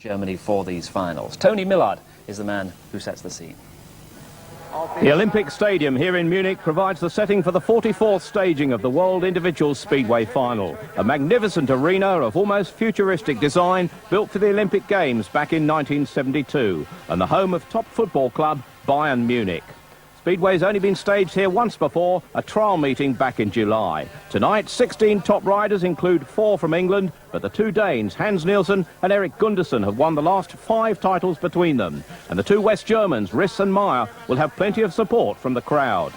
Germany for these finals. Tony Millard is the man who sets the scene. The Olympic Stadium here in Munich provides the setting for the 44th staging of the World Individual Speedway Final. A magnificent arena of almost futuristic design built for the Olympic Games back in 1972 and the home of top football club Bayern Munich. Speedway's only been staged here once before, a trial meeting back in July. Tonight, 16 top riders include 4 from England, but the 2 Danes, Hans Nielsen and Erik Gundersen, have won the last 5 titles between them. And the 2 West Germans, Riss and Meyer, will have plenty of support from the crowd.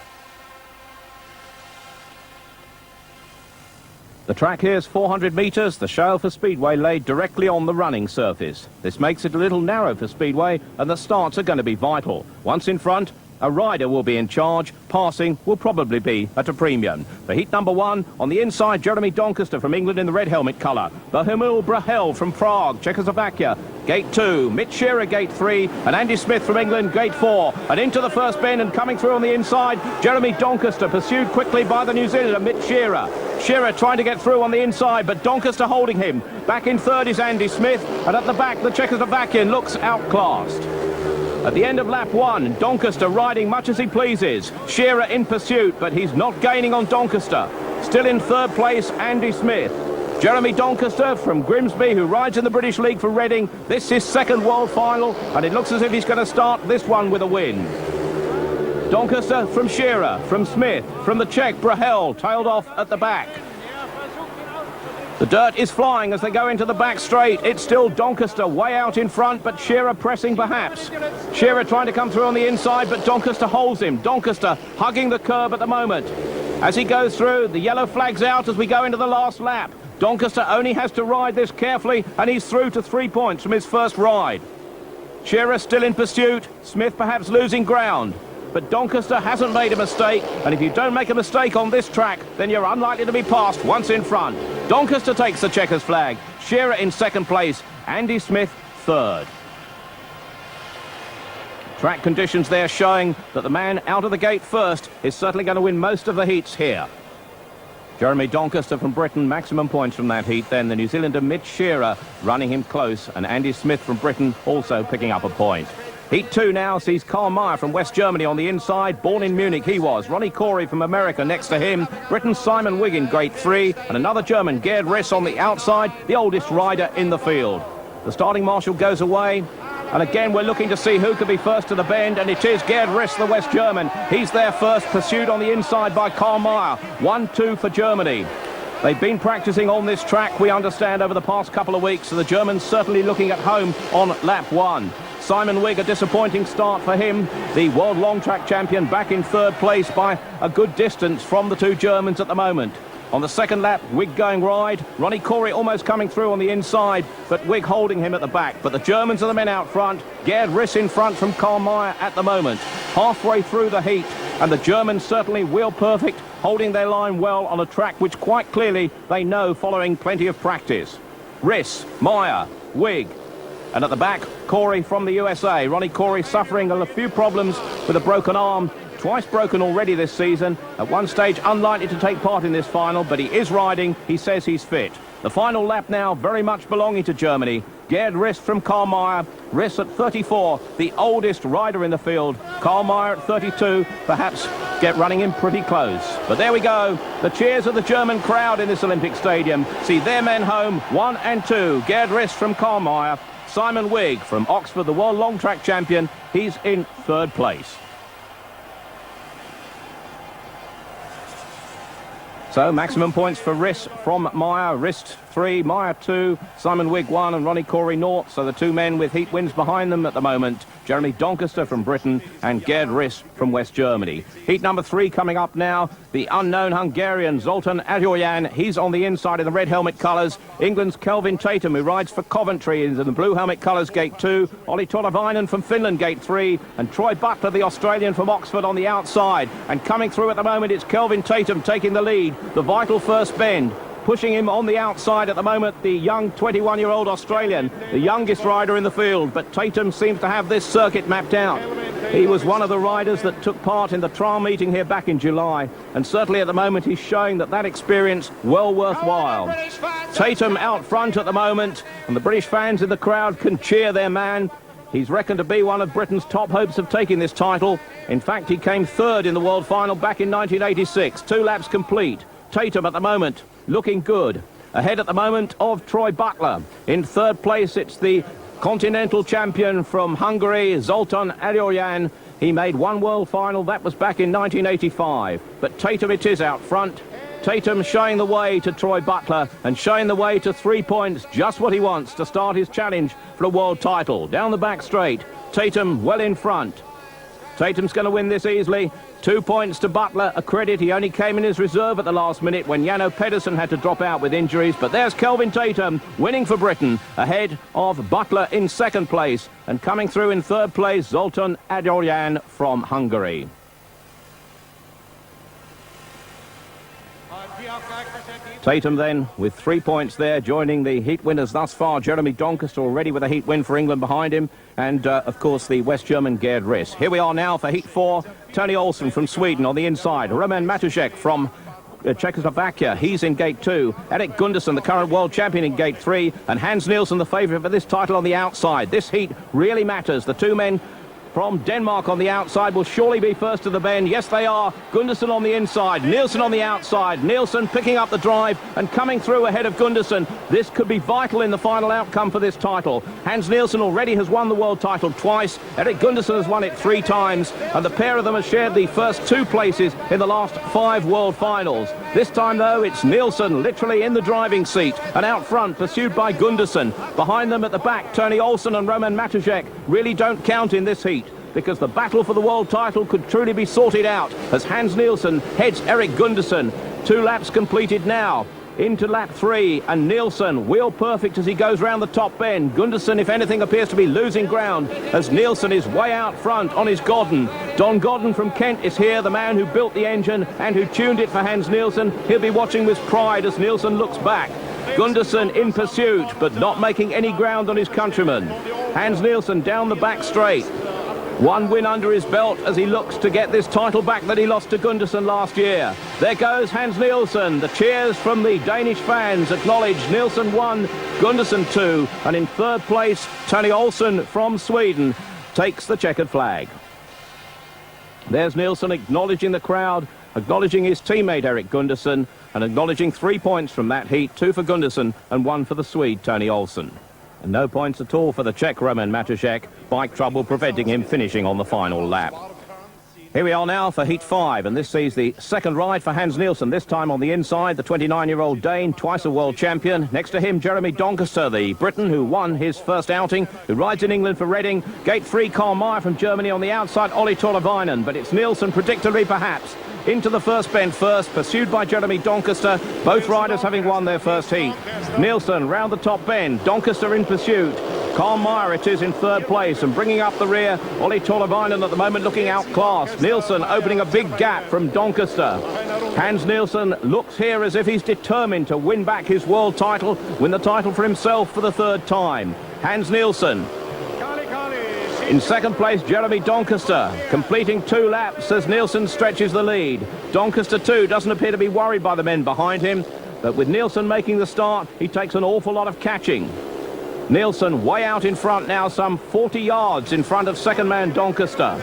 The track here is 400 metres, the shale for Speedway laid directly on the running surface. This makes it a little narrow for Speedway, and the starts are going to be vital. Once in front, a rider will be in charge. Passing will probably be at a premium. For heat number 1, on the inside, Jeremy Doncaster from England in the red helmet colour. Bohumil Brahel from Prague, Czechoslovakia. Gate 2, Mitch Shearer, gate 3, and Andy Smith from England, gate 4. And into the first bend and coming through on the inside, Jeremy Doncaster, pursued quickly by the New Zealander, Mitch Shearer. Shearer trying to get through on the inside, but Doncaster holding him. Back in third is Andy Smith, and at the back, the Czechoslovakian looks outclassed. At the end of lap 1, Doncaster riding much as he pleases. Shearer in pursuit, but he's not gaining on Doncaster. Still in third place, Andy Smith. Jeremy Doncaster from Grimsby, who rides in the British League for Reading. This is his second world final, and it looks as if he's going to start this one with a win. Doncaster from Shearer, from Smith, from the Czech Brahel, tailed off at the back. The dirt is flying as they go into the back straight. It's still Doncaster way out in front, but Shearer pressing perhaps. Shearer trying to come through on the inside, but Doncaster holds him. Doncaster hugging the curb at the moment. As he goes through, the yellow flag's out as we go into the last lap. Doncaster only has to ride this carefully, and he's through to 3 points from his first ride. Shearer still in pursuit. Smith perhaps losing ground. But Doncaster hasn't made a mistake, and if you don't make a mistake on this track, then you're unlikely to be passed once in front. Doncaster takes the checkers flag. Shearer in second place. Andy Smith third. Track conditions there showing that the man out of the gate first is certainly going to win most of the heats here. Jeremy Doncaster from Britain, maximum points from that heat. Then the New Zealander Mitch Shearer running him close, and Andy Smith from Britain also picking up a point. Heat 2 now sees Karl Meyer from West Germany on the inside. Born in Munich he was. Ronnie Corey from America next to him. Britain's Simon Wigg in gate 3. And another German, Gerd Riss, on the outside, the oldest rider in the field. The starting marshal goes away. And again, we're looking to see who could be first to the bend. And it is Gerd Riss, the West German. He's there first, pursued on the inside by Karl Meyer. 1-2 for Germany. They've been practicing on this track, we understand, over the past couple of weeks. So the Germans certainly looking at home on lap 1. Simon Wigg, a disappointing start for him. The world long track champion back in third place by a good distance from the 2 Germans at the moment. On the second lap, Wigg going wide. Ronnie Corey almost coming through on the inside, but Wigg holding him at the back. But the Germans are the men out front. Gerd Riss in front from Karl Meyer at the moment. Halfway through the heat, and the Germans certainly wheel perfect, holding their line well on a track which quite clearly they know following plenty of practice. Riss, Meyer, Wigg. And at the back, Corey from the USA. Ronnie Corey suffering a few problems with a broken arm. Twice broken already this season. At one stage unlikely to take part in this final, but he is riding. He says he's fit. The final lap now very much belonging to Germany. Gerd Riss from Karl Meyer. Riss at 34, the oldest rider in the field. Karl Meyer at 32, perhaps get running in pretty close. But there we go. The cheers of the German crowd in this Olympic Stadium see their men home, 1 and 2. Gerd Riss from Karl Meyer. Simon Wigg from Oxford, the world long track champion. He's in third place. So maximum points for Riss from Meyer. Riss 3, Meyer 2, Simon Wigg 1 and Ronnie Corey 0. So the 2 men with heat wins behind them at the moment. Jeremy Doncaster from Britain and Gerd Riss from West Germany. Heat number 3 coming up now. The unknown Hungarian Zoltan Adorjan. He's on the inside in the red helmet colours. England's Kelvin Tatum, who rides for Coventry in the blue helmet colours, gate 2. Olli Tolvainen from Finland, gate 3. And Troy Butler, the Australian from Oxford, on the outside. And coming through at the moment, it's Kelvin Tatum taking the lead. The vital first bend. Pushing him on the outside at the moment, the young 21-year-old Australian, the youngest rider in the field. But Tatum seems to have this circuit mapped out. He was one of the riders that took part in the trial meeting here back in July, and certainly at the moment he's showing that experience well worthwhile. Tatum out front at the moment, and the British fans in the crowd can cheer their man. He's reckoned to be one of Britain's top hopes of taking this title. In fact, he came third in the world final back in 1986. 2 laps complete. Tatum at the moment looking good. Ahead at the moment of Troy Butler. In third place, it's the continental champion from Hungary, Zoltan Adorjan. He made 1 world final. That was back in 1985. But Tatum it is out front. Tatum showing the way to Troy Butler and showing the way to 3 points, just what he wants to start his challenge for a world title. Down the back straight, Tatum well in front. Tatum's going to win this easily. 2 points to Butler, a credit. He only came in his reserve at the last minute when Jano Pedersen had to drop out with injuries. But there's Kelvin Tatum winning for Britain, ahead of Butler in second place. And coming through in third place, Zoltan Adorjan from Hungary. Tatum then with 3 points there, joining the heat winners thus far. Jeremy Doncaster already with a heat win for England behind him, and of course the West German Gerd Riss. Here we are now for heat 4. Tony Olsen from Sweden on the inside. Roman Matusek from Czechoslovakia, he's in gate 2. Erik Gundersen, the current world champion, in gate 3, and Hans Nielsen, the favourite for this title, on the outside. This heat really matters. The 2 men from Denmark on the outside will surely be first to the bend. Yes, they are. Gundersen on the inside, Nielsen on the outside. Nielsen picking up the drive and coming through ahead of Gundersen. This could be vital in the final outcome for this title. Hans Nielsen already has won the world title twice. Erik Gundersen has won it 3 times. And the pair of them have shared the first 2 places in the last 5 world finals. This time, though, it's Nielsen literally in the driving seat and out front, pursued by Gundersen. Behind them at the back, Tony Olsen and Roman Matusek really don't count in this heat, because the battle for the world title could truly be sorted out as Hans Nielsen heads Erik Gundersen. 2 laps completed now. Into lap 3, and Nielsen wheel perfect as he goes round the top bend. Gundersen, if anything, appears to be losing ground as Nielsen is way out front on his Godden. Don Godden from Kent is here, the man who built the engine and who tuned it for Hans Nielsen. He'll be watching with pride as Nielsen looks back. Gundersen in pursuit, but not making any ground on his countryman. Hans Nielsen down the back straight. 1 win under his belt as he looks to get this title back that he lost to Gundersen last year. There goes Hans Nielsen. The cheers from the Danish fans acknowledge Nielsen 1, Gundersen 2, and in third place, Tony Olsen from Sweden takes the checkered flag. There's Nielsen acknowledging the crowd, acknowledging his teammate Erik Gundersen, and acknowledging 3 points from that heat, 2 for Gundersen and 1 for the Swede Tony Olsen. And no points at all for the Czech Roman Matusek, bike trouble preventing him finishing on the final lap. Here we are now for heat 5, and this sees the second ride for Hans Nielsen, this time on the inside, the 29-year-old Dane, twice a world champion. Next to him, Jeremy Doncaster, the Briton who won his first outing, who rides in England for Reading. Gate 3, Carl Meyer from Germany on the outside, Olli Tolvainen, but it's Nielsen predictably perhaps into the first bend first, pursued by Jeremy Doncaster, both riders having won their first heat. Nielsen round the top bend, Doncaster in pursuit. Carl Meyer it is in third place, and bringing up the rear, Olli Tolvainen at the moment looking outclassed. Nielsen opening a big gap from Doncaster. Hans Nielsen looks here as if he's determined to win back his world title, win the title for himself for the 3rd time. Hans Nielsen. In second place, Jeremy Doncaster, completing 2 laps as Nielsen stretches the lead. Doncaster, too, doesn't appear to be worried by the men behind him, but with Nielsen making the start, he takes an awful lot of catching. Nielsen way out in front now, some 40 yards in front of second man Doncaster.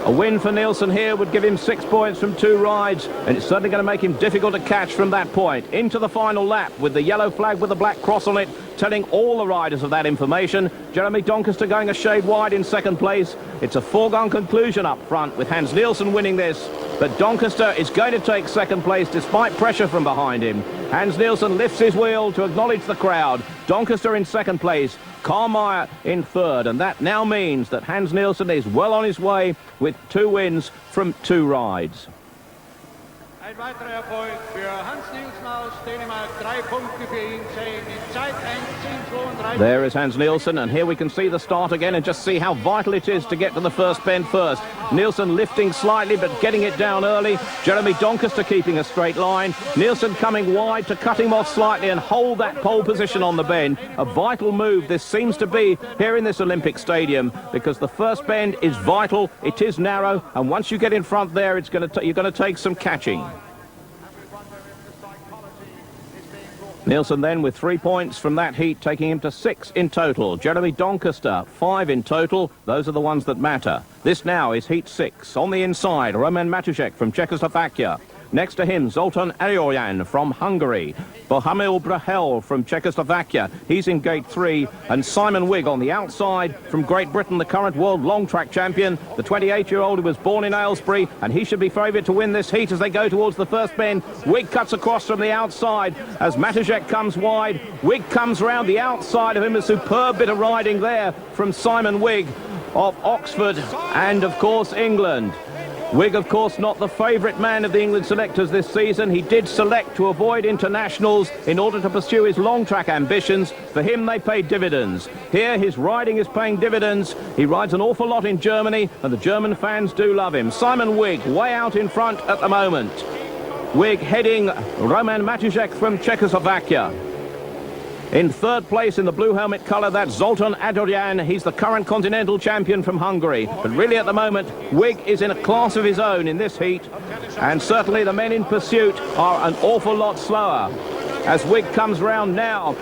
A win for Nielsen here would give him 6 points from 2 rides, and it's certainly going to make him difficult to catch from that point. Into the final lap with the yellow flag with the black cross on it, telling all the riders of that information. Jeremy Doncaster going a shade wide in second place. It's a foregone conclusion up front with Hans Nielsen winning this, but Doncaster is going to take second place despite pressure from behind him. Hans Nielsen lifts his wheel to acknowledge the crowd. Doncaster in second place, Carl Meyer in third, and that now means that Hans Nielsen is well on his way with 2 wins from 2 rides. Ein weiterer Erfolg für Hans Nielsen aus Dänemark. 3 Punkte für ihn zählen in Zeit 1:10:32. There is Hans Nielsen, and here we can see the start again and just see how vital it is to get to the first bend first. Nielsen lifting slightly but getting it down early. Jeremy Doncaster keeping a straight line. Nielsen coming wide to cut him off slightly and hold that pole position on the bend. A vital move this seems to be here in this Olympic Stadium, because the first bend is vital, it is narrow, and once you get in front there, you're going to take some catching. Nielsen then with 3 points from that heat, taking him to 6 in total. Jeremy Doncaster, 5 in total. Those are the ones that matter. This now is heat 6. On the inside, Roman Matušek from Czechoslovakia. Next to him, Zoltán Adorján from Hungary. Bohumil Brahel from Czechoslovakia. He's in gate 3. And Simon Wigg on the outside from Great Britain, the current world long track champion. The 28-year-old who was born in Aylesbury, and he should be favourite to win this heat as they go towards the first bend. Wigg cuts across from the outside as Matušek comes wide. Wigg comes round the outside of him. A superb bit of riding there from Simon Wigg of Oxford and, of course, England. Wigg, of course, not the favourite man of the England selectors this season. He did select to avoid internationals in order to pursue his long-track ambitions. For him, they paid dividends. Here, his riding is paying dividends. He rides an awful lot in Germany, and the German fans do love him. Simon Wigg, way out in front at the moment. Wigg heading Roman Matušek from Czechoslovakia. In third place in the blue helmet colour, that's Zoltán Adorján. He's the current continental champion from Hungary. But really at the moment, Wigg is in a class of his own in this heat. And certainly the men in pursuit are an awful lot slower. As Wigg comes round now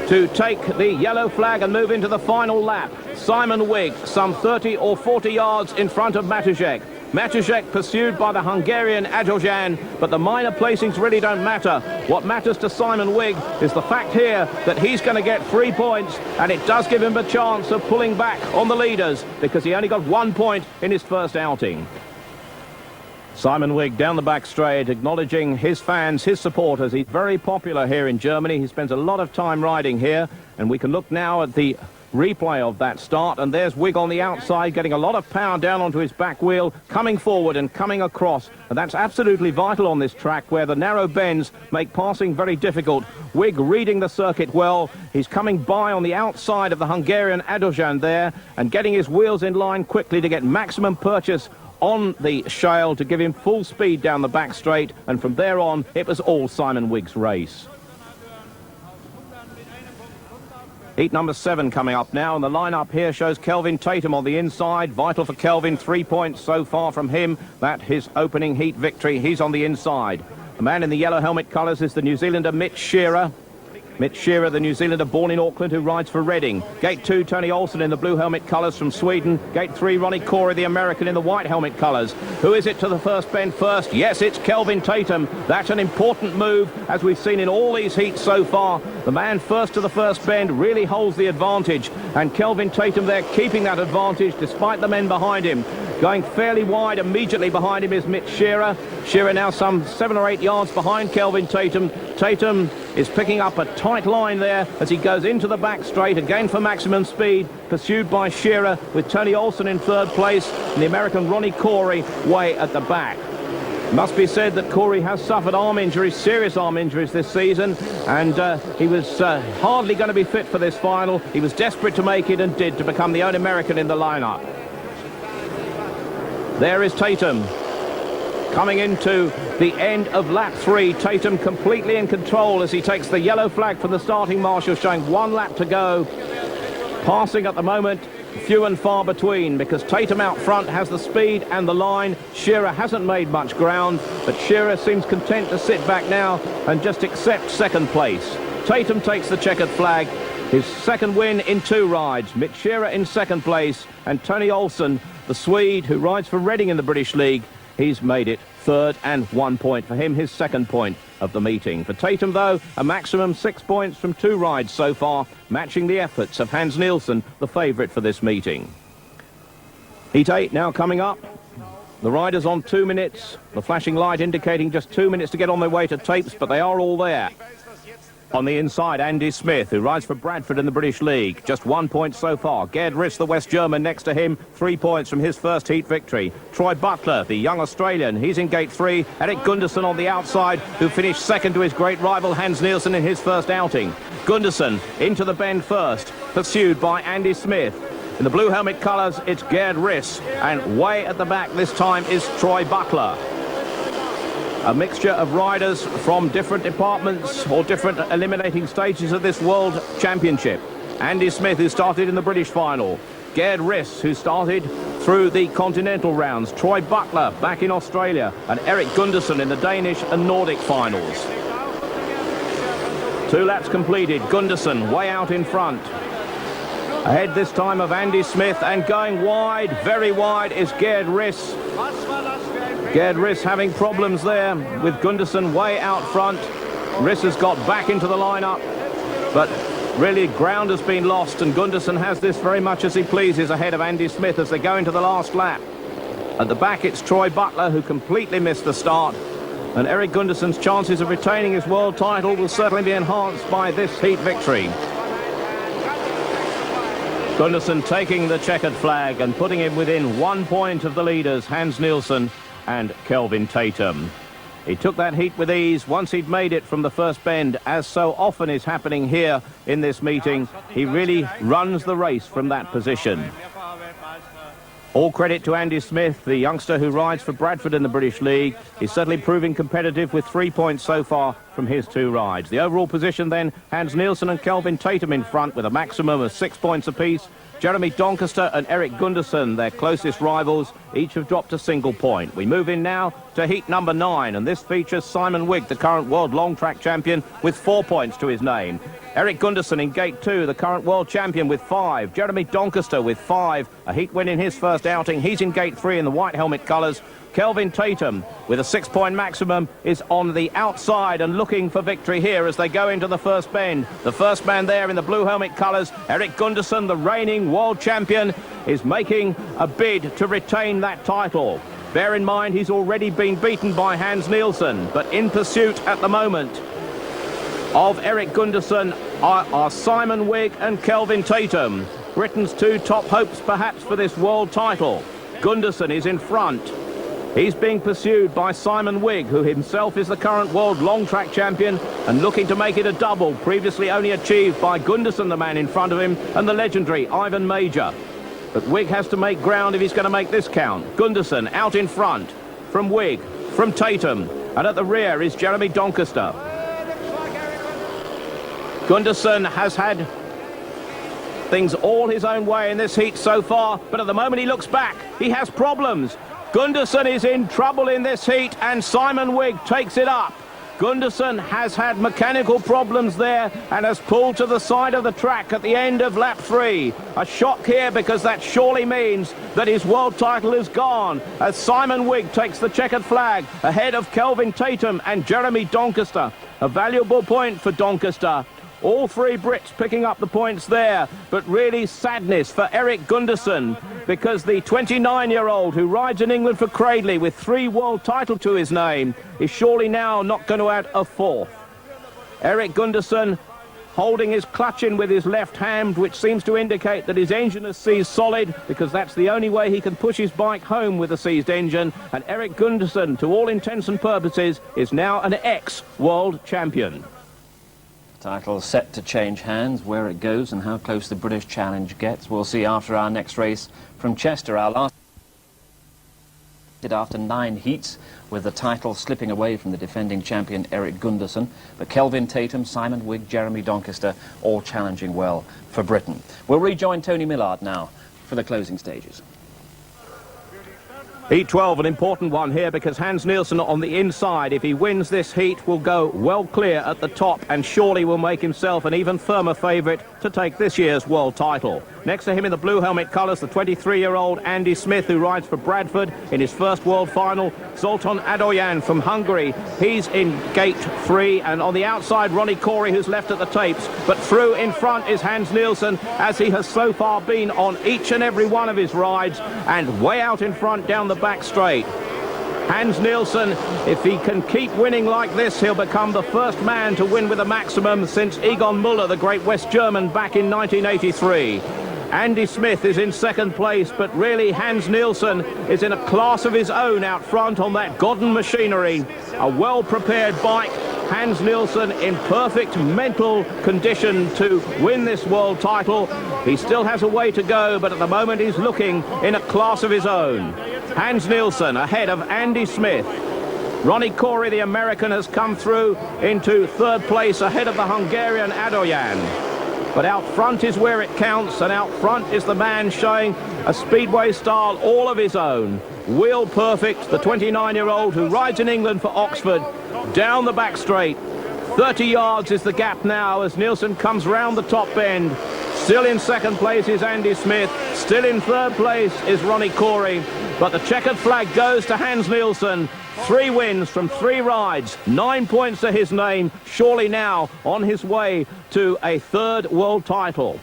to take the yellow flag and move into the final lap. Simon Wigg, some 30 or 40 yards in front of Matušek. Matušek pursued by the Hungarian Adorján, but the minor placings really don't matter. What matters to Simon Wigg is the fact here that he's going to get 3 points, and it does give him a chance of pulling back on the leaders because he only got 1 point in his first outing. Simon Wigg down the back straight, acknowledging his fans, his supporters. He's very popular here in Germany. He spends a lot of time riding here, and we can look now at the replay of that start, and there's Wigg on the outside getting a lot of power down onto his back wheel, coming forward and coming across, and that's absolutely vital on this track where the narrow bends make passing very difficult. Wigg reading the circuit well. He's coming by on the outside of the Hungarian Adorján there and getting his wheels in line quickly to get maximum purchase on the shale to give him full speed down the back straight, and from there on it was all Simon Wigg's race. Heat number 7 coming up now, and the lineup here shows Kelvin Tatum on the inside. Vital for Kelvin, 3 points so far from him. That his opening heat victory. He's on the inside. The man in the yellow helmet colours is the New Zealander Mitch Shearer. Mitch Shearer, the New Zealander born in Auckland, who rides for Reading. Gate 2, Tony Olsen in the blue helmet colours from Sweden. Gate 3, Ronnie Corey, the American, in the white helmet colours. Who is it to the first bend first? Yes, it's Kelvin Tatum. That's an important move, as we've seen in all these heats so far. The man first to the first bend really holds the advantage, and Kelvin Tatum there keeping that advantage despite the men behind him. Going fairly wide immediately behind him is Mitch Shearer. Shearer now some 7 or 8 yards behind Kelvin Tatum. Tatum is picking up a tight line there as he goes into the back straight, again for maximum speed, pursued by Shearer with Tony Olsen in third place and the American Ronnie Corey way at the back. It must be said that Corey has suffered arm injuries, serious arm injuries this season, and he was hardly going to be fit for this final. He was desperate to make it and did, to become the only American in the lineup. There is Tatum coming into the end of lap 3. Tatum completely in control as he takes the yellow flag from the starting marshal, showing 1 lap to go. Passing at the moment, few and far between, because Tatum out front has the speed and the line. Shearer hasn't made much ground, but Shearer seems content to sit back now and just accept second place. Tatum takes the checkered flag, his second win in 2 rides. Mitch Shearer in second place, and Tony Olsen, the Swede who rides for Reading in the British League, he's made it third, and 1 point for him, his second point of the meeting. For Tatum, though, a maximum 6 points from 2 rides so far, matching the efforts of Hans Nielsen, the favourite for this meeting. Heat 8 now coming up. The riders on 2 minutes. The flashing light indicating just 2 minutes to get on their way to tapes, but they are all there. On the inside, Andy Smith, who rides for Bradford in the British League. Just 1 point so far. Gerd Riss, the West German, next to him. 3 points from his first heat victory. Troy Butler, the young Australian, he's in gate 3. Eric Gundersen on the outside, who finished second to his great rival Hans Nielsen in his first outing. Gundersen into the bend first, pursued by Andy Smith. In the blue helmet colours, it's Gerd Riss. And way at the back this time is Troy Butler. A mixture of riders from different departments or different eliminating stages of this World Championship. Andy Smith, who started in the British final. Gerd Riss, who started through the continental rounds. Troy Butler back in Australia. And Eric Gundersen in the Danish and Nordic finals. 2 laps completed. Gunderson way out in front. Ahead this time of Andy Smith, and going wide, very wide, is Gerd Riss. Gerd Riss having problems there with Gunderson way out front. Riss has got back into the lineup, but really ground has been lost, and Gunderson has this very much as he pleases ahead of Andy Smith as they go into the last lap. At the back it's Troy Butler, who completely missed the start, and Eric Gunderson's chances of retaining his world title will certainly be enhanced by this heat victory. Gunderson taking the checkered flag and putting him within 1 point of the leaders, Hans Nielsen and Kelvin Tatum. He took that heat with ease once he'd made it from the first bend, as so often is happening here in this meeting. He really runs the race from that position. All credit to Andy Smith, the youngster who rides for Bradford in the British League. He's certainly proving competitive with 3 points so far from his 2 rides. The overall position then, Hans Nielsen and Kelvin Tatum in front with a maximum of 6 points apiece. Jeremy Doncaster and Eric Gunderson, their closest rivals, each have dropped a single point. We move in now to heat number 9, and this features Simon Wigg, the current world long track champion, with 4 points to his name. Eric Gunderson in gate 2, the current world champion, with 5. Jeremy Doncaster with 5, a heat win in his first outing. He's in gate 3 in the white helmet colours. Kelvin Tatum, with a 6-point maximum, is on the outside and looking for victory here as they go into the first bend. The first man there in the blue helmet colours, Eric Gunderson, the reigning world champion, is making a bid to retain that title. Bear in mind he's already been beaten by Hans Nielsen, but in pursuit at the moment of Eric Gunderson are Simon Wigg and Kelvin Tatum, Britain's 2 top hopes perhaps for this world title. Gunderson is in front. He's being pursued by Simon Wigg, who himself is the current world long track champion and looking to make it a double, previously only achieved by Gunderson, the man in front of him, and the legendary Ivan Major. But Wigg has to make ground if he's going to make this count. Gunderson out in front from Wigg, from Tatum, and at the rear is Jeremy Doncaster. Gunderson has had things all his own way in this heat so far, but at the moment he looks back, he has problems. Gunderson is in trouble in this heat, and Simon Wigg takes it up. Gunderson has had mechanical problems there and has pulled to the side of the track at the end of lap 3. A shock here, because that surely means that his world title is gone, as Simon Wigg takes the checkered flag ahead of Kelvin Tatum and Jeremy Doncaster. A valuable point for Doncaster. All 3 Brits picking up the points there, but really sadness for Eric Gunderson, because the 29-year-old who rides in England for Cradley with 3 world titles to his name is surely now not going to add a 4th. Eric Gunderson holding his clutch in with his left hand, which seems to indicate that his engine is seized solid, because that's the only way he can push his bike home with a seized engine. And Eric Gunderson, to all intents and purposes, is now an ex-world champion. Title set to change hands. Where it goes and how close the British challenge gets, we'll see after our next race from Chester. Our last after 9 heats, with the title slipping away from the defending champion Eric Gunderson. But Kelvin Tatum, Simon Wigg, Jeremy Doncaster all challenging well for Britain. We'll rejoin Tony Millard now for the closing stages. Heat 12, an important one here, because Hans Nielsen on the inside, if he wins this heat, will go well clear at the top and surely will make himself an even firmer favourite to take this year's world title. Next to him in the blue helmet colours, the 23-year-old Andy Smith, who rides for Bradford in his first world final. Zoltan Adoyan from Hungary, he's in gate 3, and on the outside Ronnie Corey, who's left at the tapes, but through in front is Hans Nielsen, as he has so far been on each and every one of his rides, and way out in front down the back straight. Hans Nielsen, if he can keep winning like this, he'll become the first man to win with a maximum since Egon Müller, the great West German, back in 1983. Andy Smith is in second place, but really Hans Nielsen is in a class of his own out front on that Godden machinery. A well-prepared bike. Hans Nielsen in perfect mental condition to win this world title. He still has a way to go, but at the moment he's looking in a class of his own. Hans Nielsen ahead of Andy Smith. Ronnie Corey, the American, has come through into third place ahead of the Hungarian Adoyan. But out front is where it counts, and out front is the man showing a Speedway style all of his own. Wheel perfect, the 29-year-old who rides in England for Oxford, down the back straight, 30 yards is the gap now as Nielsen comes round the top bend. Still in second place is Andy Smith. Still in third place is Ronnie Corey. But the checkered flag goes to Hans Nielsen. 3 wins from 3 rides, 9 points to his name, surely now on his way to a 3rd world title.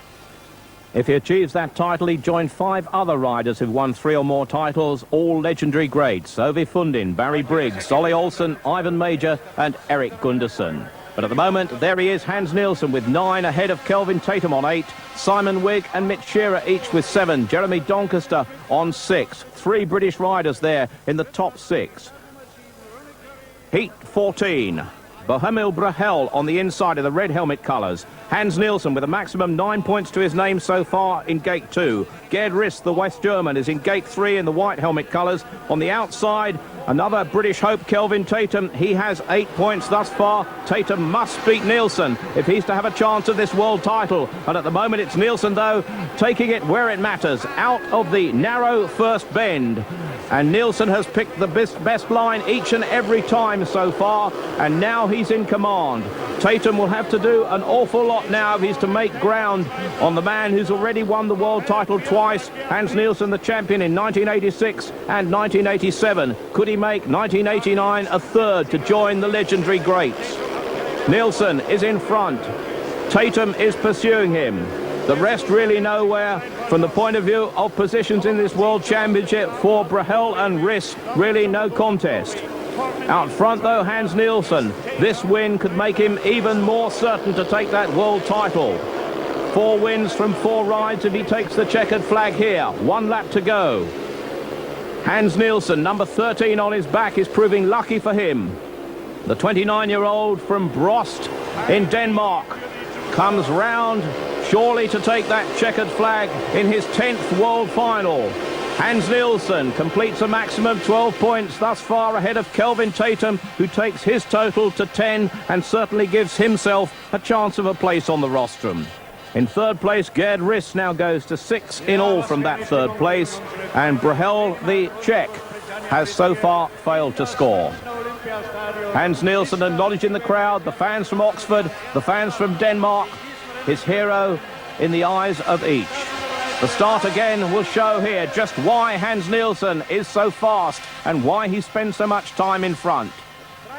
If he achieves that title, he'd join 5 other riders who've won 3 or more titles, all legendary greats: Ove Fundin, Barry Briggs, Solly Olsen, Ivan Major and Eric Gundersen. But at the moment, there he is, Hans Nielsen, with 9 ahead of Kelvin Tatum on 8, Simon Wigg and Mitch Shearer each with 7, Jeremy Doncaster on 6. 3 British riders there in the top 6. Heat 14. Bohemil Brahel on the inside of the red helmet colours. Hans Nielsen with a maximum 9 points to his name so far in gate 2. Gerd Riss, the West German, is in gate 3 in the white helmet colours. On the outside, another British hope, Kelvin Tatum. He has 8 points thus far. Tatum must beat Nielsen if he's to have a chance of this world title. And at the moment, it's Nielsen, though, taking it where it matters, out of the narrow first bend. And Nielsen has picked the best line each and every time so far, and now he's in command. Tatum will have to do an awful lot now if he's to make ground on the man who's already won the world title twice, Hans Nielsen, the champion in 1986 and 1987. Could he make 1989 a 3rd to join the legendary greats? Nielsen is in front. Tatum is pursuing him. The rest really nowhere from the point of view of positions in this World Championship. For Brahel and Riss, really no contest. Out front, though, Hans Nielsen. This win could make him even more certain to take that world title. 4 wins from 4 rides if he takes the checkered flag here. 1 lap to go. Hans Nielsen, number 13 on his back, is proving lucky for him. The 29-year-old from Brost in Denmark comes round surely to take that checkered flag in his 10th world final. Hans Nielsen completes a maximum 12 points thus far ahead of Kelvin Tatum, who takes his total to 10 and certainly gives himself a chance of a place on the rostrum. In third place, Gerd Riss now goes to 6 in all from that third place, and Brahel, the Czech, has so far failed to score. Hans Nielsen acknowledging the crowd, the fans from Oxford, the fans from Denmark, his hero in the eyes of each. The start again will show here just why Hans Nielsen is so fast and why he spends so much time in front.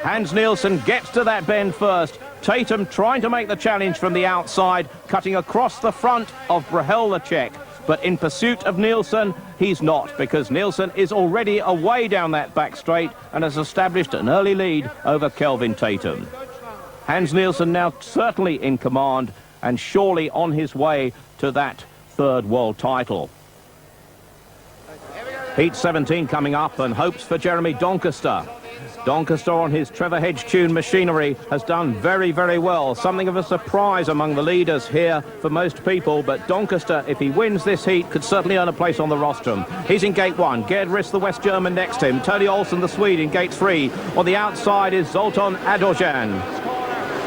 Hans Nielsen gets to that bend first. Tatum trying to make the challenge from the outside, cutting across the front of Brahel the Czech. But in pursuit of Nielsen, he's not, because Nielsen is already away down that back straight and has established an early lead over Kelvin Tatum. Hans Nielsen now certainly in command and surely on his way to that 3rd world title. Heat 17 coming up, and hopes for Jeremy Doncaster. Doncaster on his Trevor Hedge-tuned machinery has done very, very well. Something of a surprise among the leaders here for most people, but Doncaster, if he wins this heat, could certainly earn a place on the rostrum. He's in gate 1. Gerd Riss, the West German, next to him. Tony Olsen, the Swede, in gate 3. On the outside is Zoltan Adorjan.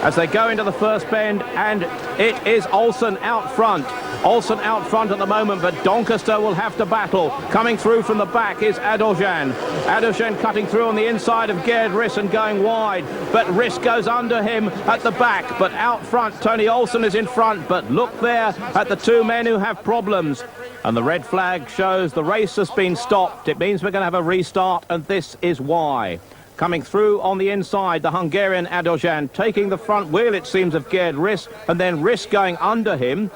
As they go into the first bend, and it is Olsen out front. Olsen out front at the moment, but Doncaster will have to battle. Coming through from the back is Adorjan. Adorjan cutting through on the inside of Gerd Riss and going wide, but Riss goes under him at the back. But out front, Tony Olsen is in front, but look there at the 2 men who have problems. And the red flag shows the race has been stopped. It means we're going to have a restart, and this is why. Coming through on the inside, the Hungarian Adorjan taking the front wheel, it seems, of Gerd Riss, and then Riss going under him.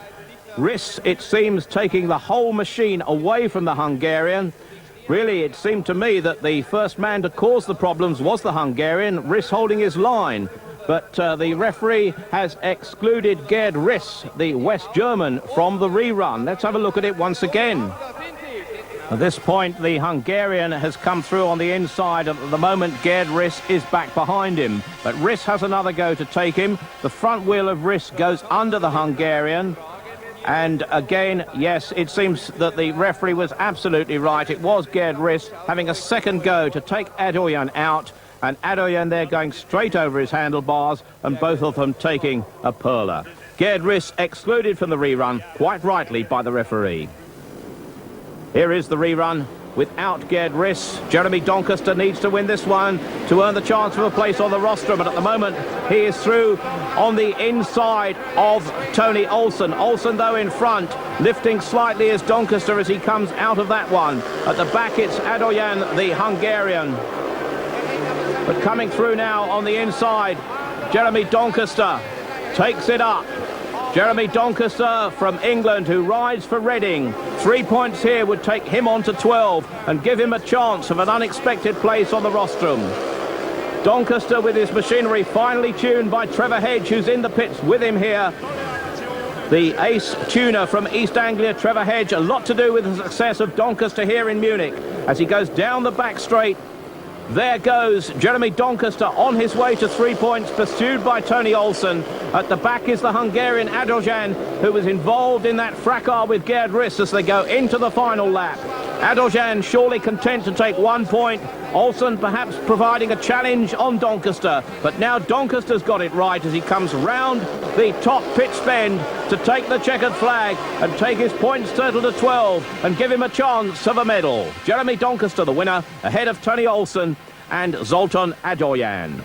Riss, it seems, taking the whole machine away from the Hungarian. Really, it seemed to me that the first man to cause the problems was the Hungarian, Riss holding his line. But the referee has excluded Gerd Riss, the West German, from the rerun. Let's have a look at it once again. At this point, the Hungarian has come through on the inside, and at the moment, Gerd Riss is back behind him. But Riss has another go to take him. The front wheel of Riss goes under the Hungarian. And again, yes, it seems that the referee was absolutely right. It was Gerd Riss having a second go to take Adorjan out, and Adorjan there going straight over his handlebars, and both of them taking a perler. Gerd Riss excluded from the rerun, quite rightly, by the referee. Here is the rerun without Gerd Riss. Jeremy Doncaster needs to win this one to earn the chance of a place on the roster, but at the moment he is through on the inside of Tony Olsen. Olsen, though, in front, lifting slightly is Doncaster as he comes out of that one. At the back it's Adoyan, the Hungarian. But coming through now on the inside, Jeremy Doncaster takes it up. Jeremy Doncaster from England, who rides for Reading. 3 points here would take him on to 12 and give him a chance of an unexpected place on the rostrum. Doncaster with his machinery finely tuned by Trevor Hedge, who's in the pits with him here. The ace tuner from East Anglia, Trevor Hedge, a lot to do with the success of Doncaster here in Munich. As he goes down the back straight, there goes Jeremy Doncaster on his way to 3 points, pursued by Tony Olsen. At the back is the Hungarian Adoyan, who was involved in that fracas with Gerd Riss as they go into the final lap. Adoyan surely content to take 1 point. Olsen perhaps providing a challenge on Doncaster, but now Doncaster's got it right as he comes round the top pitch bend to take the checkered flag and take his points total to 12 and give him a chance of a medal. Jeremy Doncaster, the winner, ahead of Tony Olsen and Zoltan Adoyan.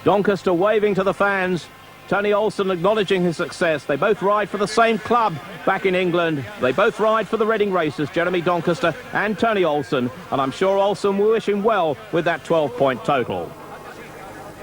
Doncaster waving to the fans. Tony Olsen acknowledging his success. They both ride for the same club back in England. They both ride for the Reading Racers, Jeremy Doncaster and Tony Olsen, and I'm sure Olsen will wish him well with that 12-point total.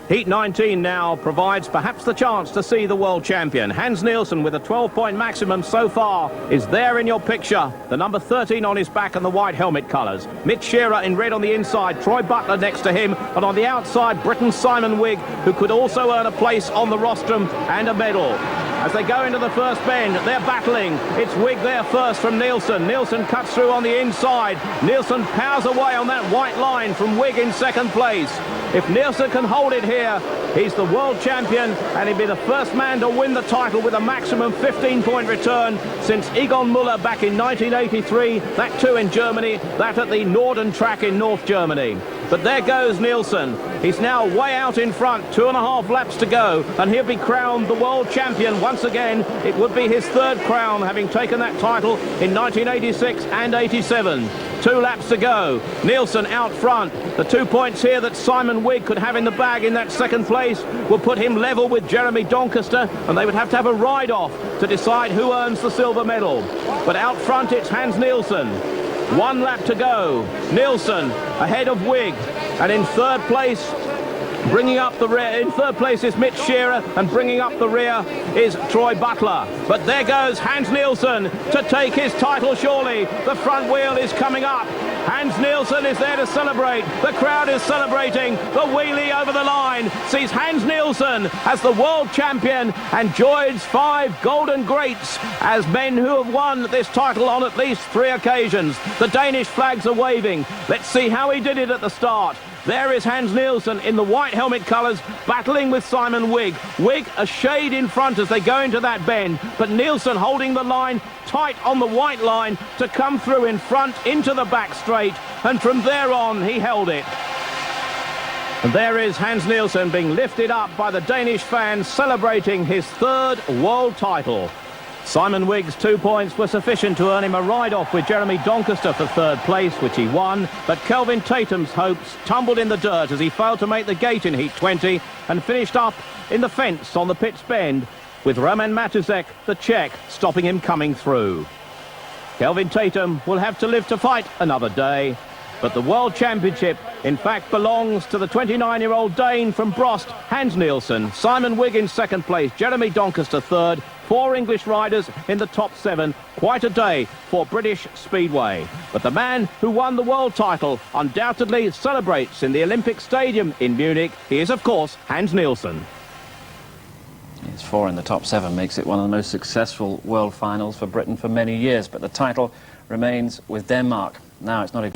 Heat 19 now provides perhaps the chance to see the world champion. Hans Nielsen with a 12-point maximum so far is there in your picture. The number 13 on his back and the white helmet colours. Mitch Shearer in red on the inside, Troy Butler next to him, and on the outside Britain's Simon Wigg, who could also earn a place on the rostrum and a medal. As they go into the first bend, they're battling. It's Wigg there first from Nielsen. Nielsen cuts through on the inside. Nielsen powers away on that white line from Wigg in second place. If Nielsen can hold it here, he's the world champion, and he'll be the first man to win the title with a maximum 15-point return since Egon Müller back in 1983, that too in Germany, that at the Norden track in North Germany. But there goes Nielsen. He's now way out in front, 2.5 laps to go, and he'll be crowned the world champion once again. It would be his third crown, having taken that title in 1986 and 87. 2 laps to go. Nielsen out front. The 2 points here that Simon Wigg could have in the bag in that second place will put him level with Jeremy Doncaster, and they would have to have a ride-off to decide who earns the silver medal. But out front it's Hans Nielsen. 1 lap to go. Nielsen ahead of Wigg, and in third place, bringing up the rear, in third place is Mitch Shearer, and bringing up the rear is Troy Butler. But there goes Hans Nielsen to take his title surely. The front wheel is coming up. Hans Nielsen is there to celebrate. The crowd is celebrating. The wheelie over the line sees Hans Nielsen as the world champion and joins 5 golden greats as men who have won this title on at least 3 occasions. The Danish flags are waving. Let's see how he did it at the start. There is Hans Nielsen in the white helmet colours, battling with Simon Wigg. Wigg a shade in front as they go into that bend, but Nielsen holding the line tight on the white line to come through in front into the back straight, and from there on he held it. And there is Hans Nielsen being lifted up by the Danish fans, celebrating his 3rd world title. Simon Wigg's 2 points were sufficient to earn him a ride-off with Jeremy Doncaster for 3rd place, which he won, but Kelvin Tatum's hopes tumbled in the dirt as he failed to make the gate in Heat 20 and finished up in the fence on the pit's bend, with Roman Matuzek, the Czech, stopping him coming through. Kelvin Tatum will have to live to fight another day, but the World Championship in fact belongs to the 29-year-old Dane from Brost, Hans Nielsen. Simon Wigg in 2nd place, Jeremy Doncaster 3rd, 4 English riders in the top 7. Quite a day for British Speedway. But the man who won the world title undoubtedly celebrates in the Olympic Stadium in Munich. He is, of course, Hans Nielsen. His 4 in the top 7 makes it one of the most successful world finals for Britain for many years, but the title remains with Denmark. Now it's not a...